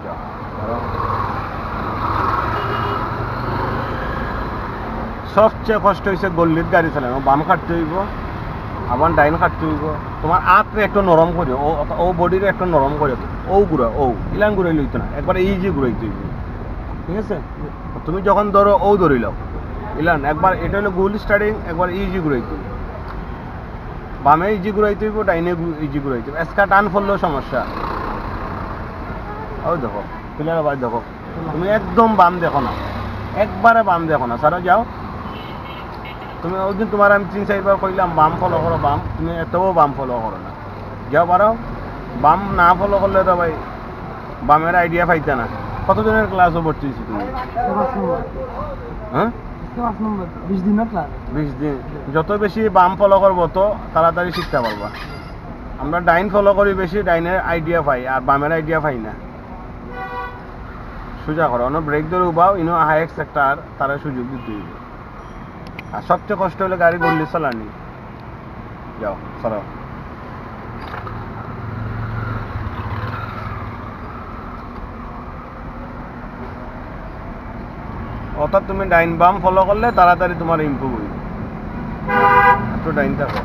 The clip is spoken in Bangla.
যাও ধরো। সবচেয়ে কষ্ট হয়েছে গল্লির গাড়ি চালানো, বাম কাটতে হইব আবার ডাইন কাটতে হইব, তোমার আঁতরে একটু নরম করে ও বডির একটু নরম করে ও ঘুরা ও ইলান ঘুরাই লইতো না, একবার ইজি ঘুরাইতে হইব, ঠিক আছে? তুমি যখন ধরো ও ধরি লও ইলান, একবার এটা হলো গোল স্টার্টিং, একবার ইজি ঘুরাইতে হইব, বামে ইজি ঘুরাইতে হইব, ডাইনে ইজি ঘুরাইতে হইব, এসকা টান ফললেও সমস্যা। ও দেখো ক্লিয়ার আবার দেখো, তুমি একদম বাম দেখো না, একবারে বাম দেখো না, সারা যাও। তুমি ওই দিন তোমার আমি 3-4 বার কইলাম বাম ফলো করো, বাম তুমি এতও বাম ফলো করো না, যাও পারো। বাম না ফলো করলে তো ভাই বামের আইডিয়া পাইতে না। কতজনের ক্লাসও ভর্তি হয়েছি তুমি? হ্যাঁ 20 দিন না ক্লাস। 20 দিন। যত বেশি বাম ফলো করবো তো তাড়াতাড়ি শিখতে পারবা। আমরা ডাইন ফলো করি বেশি, ডাইনের আইডিয়া পাই আর বামের আইডিয়া পাই না। সোজা করো, অন্য ব্রেক ধরে উবাও, ইনো হাই সেক্টর তারা সুযোগ দিতে হইবে। আর সবচেয়ে কষ্ট হলো গাড়ি গল্লি চালানি। যাও চলো। অর্থাৎ তুমি ডাইন বাম ফলো করলে তাড়াতাড়ি তোমার ইমপ্রুভ হইবে। একটু ডাইন থাকো।